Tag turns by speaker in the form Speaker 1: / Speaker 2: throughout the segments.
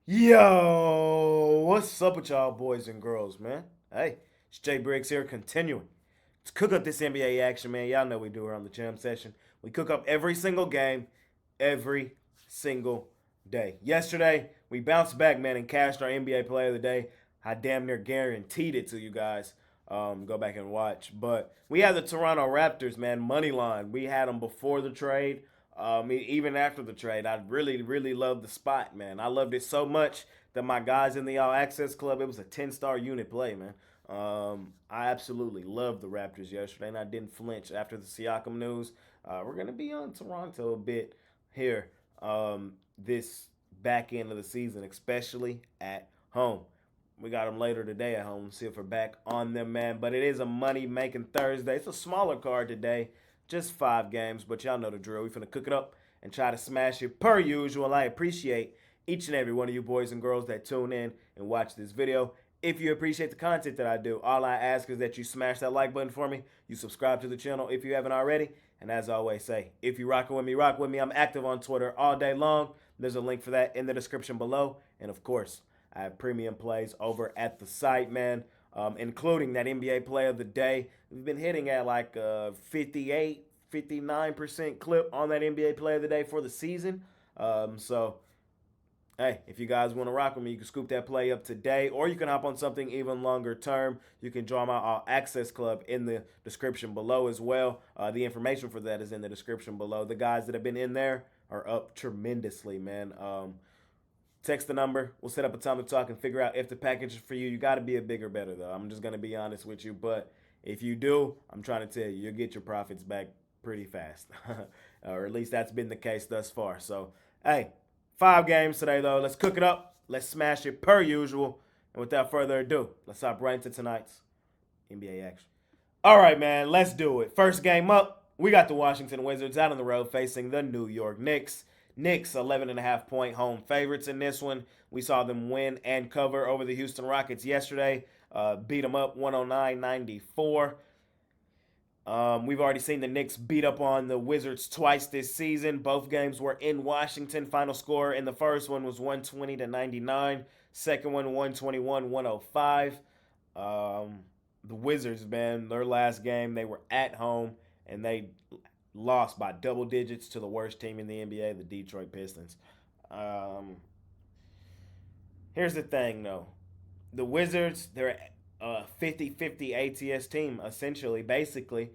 Speaker 1: Yo, what's up with y'all boys and girls, man? Hey, it's Jay Briggs here, continuing to cook up this NBA action, man. Y'all know we do here on the Jam Session. We cook up every single game, every single day. Yesterday, we bounced back, man, and cashed our NBA Player of the Day. I damn near guaranteed it to you guys. Go back and watch. But we had the Toronto Raptors, man, money line. We had them before the trade. Even after the trade, I really, really loved the spot, man. I loved it so much that my guys in the All Access Club, it was a 10-star unit play, man. I absolutely loved the Raptors yesterday, and I didn't flinch after the Siakam news. We're going to be on Toronto a bit here this back end of the season, especially at home. We got them later today at home. See if we're back on them, man. But it is a money making Thursday. It's a smaller card today, just 5 games. But y'all know the drill. We finna cook it up and try to smash it per usual. I appreciate each and every one of you boys and girls that tune in and watch this video. If you appreciate the content that I do, all I ask is that you smash that like button for me. You subscribe to the channel if you haven't already. And as I always say, if you rockin' with me, rock with me. I'm active on Twitter all day long. There's a link for that in the description below. And of course, I have premium plays over at the site, man, including that NBA Play of the Day. We've been hitting at like 58, 59% clip on that NBA Play of the Day for the season. So, hey, if you guys want to rock with me, you can scoop that play up today, or you can hop on something even longer term. You can join my All Access Club in the description below as well. The information for that is in the description below. The guys that have been in there are up tremendously, man. Text the number. We'll set up a time to talk and figure out if the package is for you. You got to be a bigger better, though. I'm just going to be honest with you. But if you do, I'm trying to tell you, you'll get your profits back pretty fast. Or at least that's been the case thus far. So, hey, 5 games today, though. Let's cook it up. Let's smash it per usual. And without further ado, let's hop right into tonight's NBA action. All right, man, let's do it. First game up, we got the Washington Wizards out on the road facing the New York Knicks. Knicks 11.5 point home favorites in this one. We saw them win and cover over the Houston Rockets yesterday. Beat them up 109-94. We've already seen the Knicks beat up on the Wizards twice this season. Both games were in Washington. Final score in the first one was 120-99. Second one 121-105. The Wizards, man, their last game they were at home and they lost by double digits to the worst team in the NBA, the Detroit Pistons. Um, Here's the thing, though. The Wizards, they're a 50-50 ATS team, essentially, basically.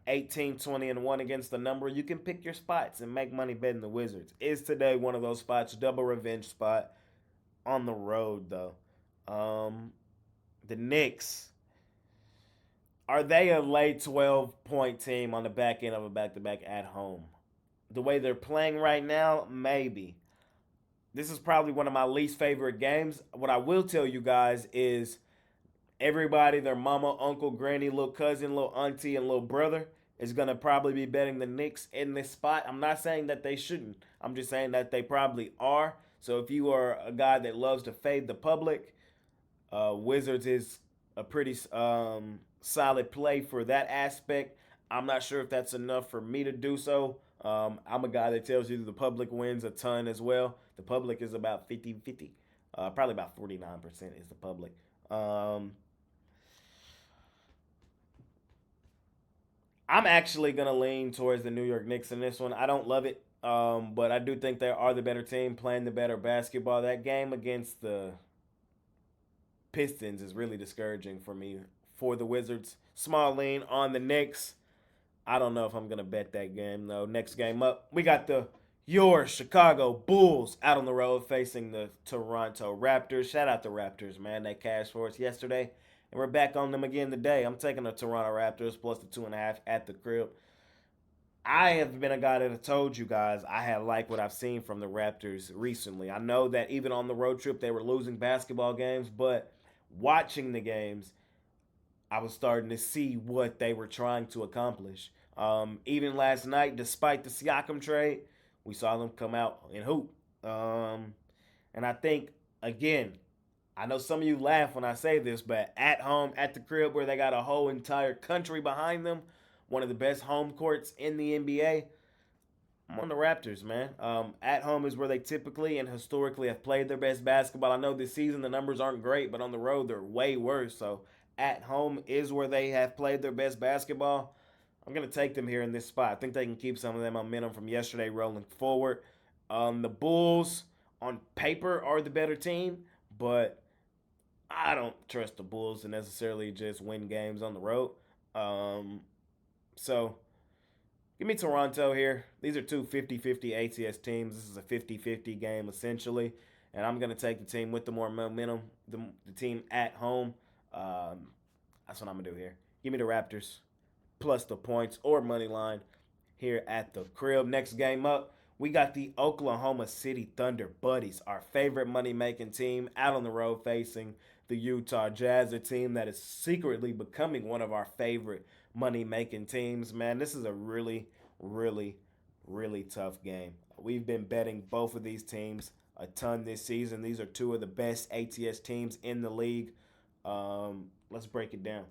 Speaker 1: 18, 20, and 1 against the number. You can pick your spots and make money betting the Wizards. Is today one of those spots? Double revenge spot on the road, though. The Knicks, are they a late 12-point team on the back end of a back-to-back at home? The way they're playing right now, maybe. This is probably one of my least favorite games. What I will tell you guys is everybody, their mama, uncle, granny, little cousin, little auntie, and little brother is going to probably be betting the Knicks in this spot. I'm not saying that they shouldn't. I'm just saying that they probably are. So if you are a guy that loves to fade the public, Wizards is a pretty solid play for that aspect. I'm not sure if that's enough for me to do so. I'm a guy that tells you the public wins a ton as well. The public is about 50-50. Probably about 49% is the public. I'm actually going to lean towards the New York Knicks in this one. I don't love it, but I do think they are the better team, playing the better basketball. That game against the Pistons is really discouraging for me for the Wizards. Small lean on the Knicks. I don't know if I'm going to bet that game, though. Next game up, we got your Chicago Bulls out on the road facing the Toronto Raptors. Shout out the Raptors, man. They cashed for us yesterday, and we're back on them again today. I'm taking the Toronto Raptors plus the 2.5 at the crib. I have been a guy that have told you guys I have liked what I've seen from the Raptors recently. I know that even on the road trip they were losing basketball games, but watching the games, I was starting to see what they were trying to accomplish. Even last night, despite the Siakam trade, we saw them come out and hoop. And I think, again, I know some of you laugh when I say this, but at home, at the crib where they got a whole entire country behind them, one of the best home courts in the NBA, I'm on the Raptors, man. At home is where they typically and historically have played their best basketball. I know this season the numbers aren't great, but on the road they're way worse. So at home is where they have played their best basketball. I'm gonna take them here in this spot. I think they can keep some of that momentum from yesterday rolling forward. The Bulls on paper are the better team, but I don't trust the Bulls to necessarily just win games on the road. Um, so give me Toronto here. These are two 50-50 ATS teams. This is a 50-50 game essentially. And I'm going to take the team with the more momentum, the team at home. Um, that's what I'm going to do here. Give me the Raptors plus the points or money line here at the crib. Next game up, we got the Oklahoma City Thunder Buddies, our favorite money making team, out on the road facing the Utah Jazz, a team that is secretly becoming one of our favorite money making teams. Man, this is a really, really, really tough game. We've been betting both of these teams a ton this season. These are two of the best ATS teams in the league. Let's break it down.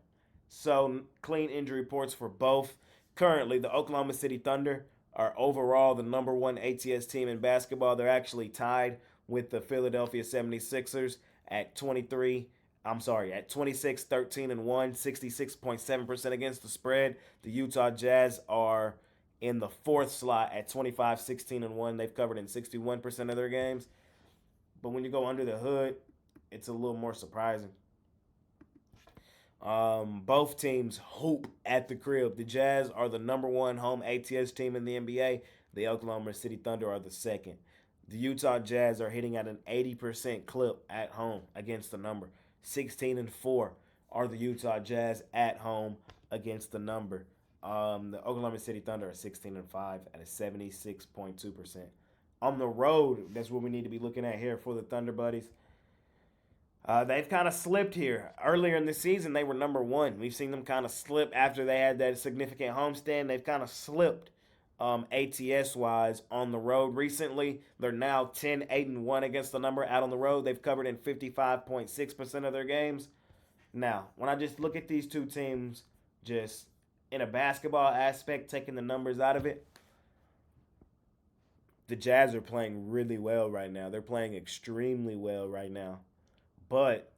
Speaker 1: So, clean injury reports for both. Currently, the Oklahoma City Thunder are overall the number one ATS team in basketball. They're actually tied with the Philadelphia 76ers at 23. I'm sorry, at 26, 13, and 1, 66.7% against the spread. The Utah Jazz are in the fourth slot at 25, 16, and 1. They've covered in 61% of their games. But when you go under the hood, it's a little more surprising. Both teams hoop at the crib. The Jazz are the number one home ATS team in the NBA. The Oklahoma City Thunder are the second. The Utah Jazz are hitting at an 80% clip at home against the number. 16-4 are the Utah Jazz at home against the number. The Oklahoma City Thunder are 16-5 at a 76.2%. On the road, that's what we need to be looking at here for the Thunder Buddies. They've kind of slipped here. Earlier in the season, they were number one. We've seen them kind of slip after they had that significant homestand. They've kind of slipped ATS wise on the road recently. They're now 10, 8, and 1 against the number out on the road. They've covered in 55.6% of their games. Now, when I just look at these two teams, just in a basketball aspect, taking the numbers out of it, the Jazz are playing really well right now. They're playing extremely well right now. But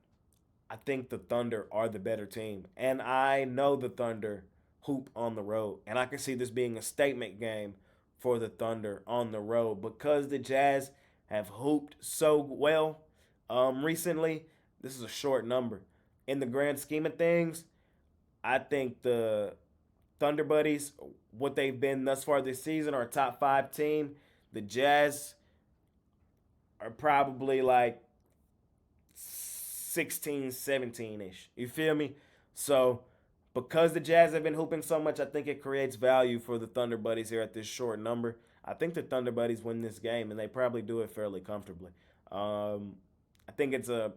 Speaker 1: I think the Thunder are the better team. And I know the Thunder hoop on the road. And I can see this being a statement game for the Thunder on the road because the Jazz have hooped so well recently. This is a short number. In the grand scheme of things, I think the Thunder Buddies, what they've been thus far this season, are a top five team. The Jazz are probably like 16, 17 ish. You feel me? So, because the Jazz have been hooping so much, I think it creates value for the Thunder Buddies here at this short number. I think the Thunder Buddies win this game, and they probably do it fairly comfortably. I think it's a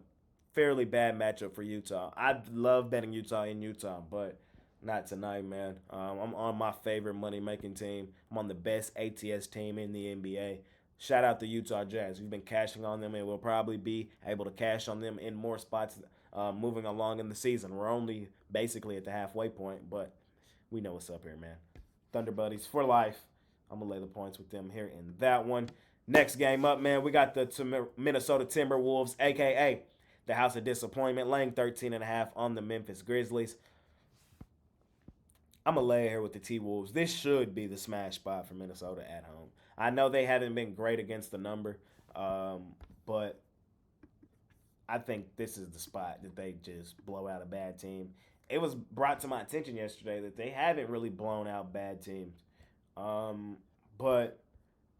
Speaker 1: fairly bad matchup for Utah. I love betting Utah in Utah, but not tonight, man. I'm on my favorite money making team. I'm on the best ATS team in the NBA. Shout out the Utah Jazz. We've been cashing on them and we'll probably be able to cash on them in more spots moving along in the season. We're only basically at the halfway point, but we know what's up here, man. Thunder Buddies for life. I'm going to lay the points with them here in that one. Next game up, man, we got the Minnesota Timberwolves, a.k.a. the House of Disappointment, laying 13.5 on the Memphis Grizzlies. I'm going to lay here with the T-Wolves. This should be the smash spot for Minnesota at home. I know they haven't been great against the number, but I think this is the spot that they just blow out a bad team. It was brought to my attention yesterday that they haven't really blown out bad teams. But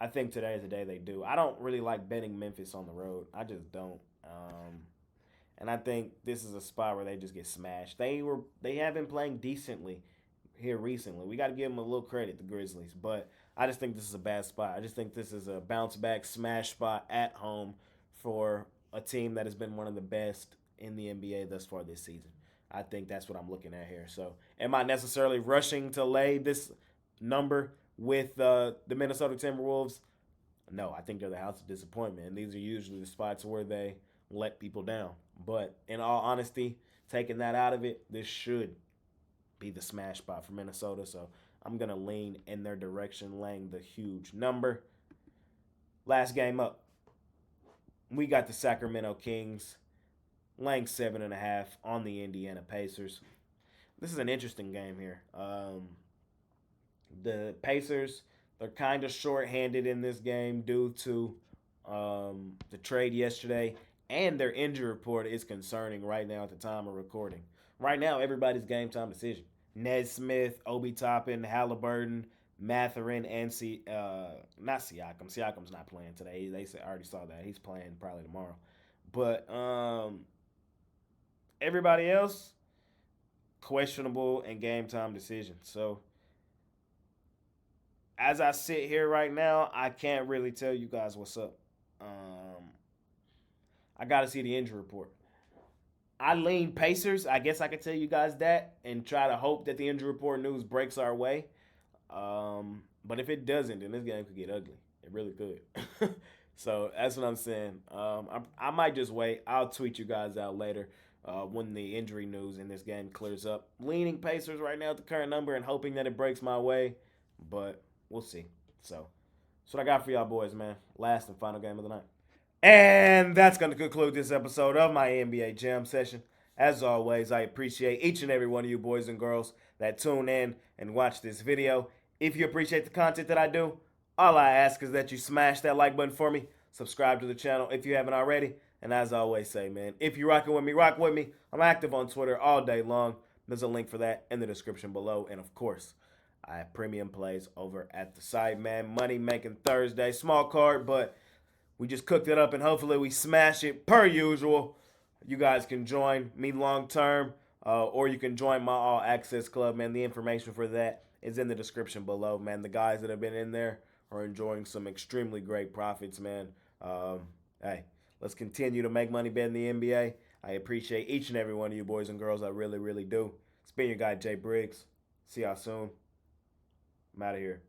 Speaker 1: I think today is the day they do. I don't really like betting Memphis on the road. I just don't. And I think this is a spot where they just get smashed. They have been playing decently here recently. We got to give them a little credit, the Grizzlies, but I just think this is a bad spot. I just think this is a bounce back smash spot at home for a team that has been one of the best in the NBA thus far this season. I think that's what I'm looking at here. So, am I necessarily rushing to lay this number with the Minnesota Timberwolves? No, I think they're the house of disappointment, and these are usually the spots where they let people down. But in all honesty, taking that out of it, this should be the smash spot for Minnesota. So I'm going to lean in their direction, laying the huge number. Last game up, we got the Sacramento Kings laying 7.5 on the Indiana Pacers. This is an interesting game here. The Pacers, they're kind of short-handed in this game due to the trade yesterday, and their injury report is concerning right now at the time of recording. Right now, everybody's game time decision. Ned Smith, Obi Toppin, Halliburton, Mathurin, and not Siakam. Siakam's not playing today. I already saw that. He's playing probably tomorrow. But everybody else, questionable and game time decisions. So as I sit here right now, I can't really tell you guys what's up. I got to see the injury report. I lean Pacers. I guess I could tell you guys that and try to hope that the injury report news breaks our way. But if it doesn't, then this game could get ugly. It really could. So that's what I'm saying. I might just wait. I'll tweet you guys out later when the injury news in this game clears up. Leaning Pacers right now at the current number and hoping that it breaks my way. But we'll see. So that's what I got for y'all boys, man. Last and final game of the night. And that's going to conclude this episode of my NBA Jam session. As always, I appreciate each and every one of you boys and girls that tune in and watch this video. If you appreciate the content that I do, all I ask is that you smash that like button for me. Subscribe to the channel if you haven't already. And as I always say, man, if you're rocking with me, rock with me. I'm active on Twitter all day long. There's a link for that in the description below. And of course, I have premium plays over at the site, man. Money Making Thursday. Small card, but we just cooked it up and hopefully we smash it per usual. You guys can join me long term or you can join my All Access Club, man. The information for that is in the description below, man. The guys that have been in there are enjoying some extremely great profits, man. Hey, let's continue to make money betting the NBA. I appreciate each and every one of you boys and girls. I really, really do. It's been your guy, Jay Briggs. See y'all soon. I'm out of here.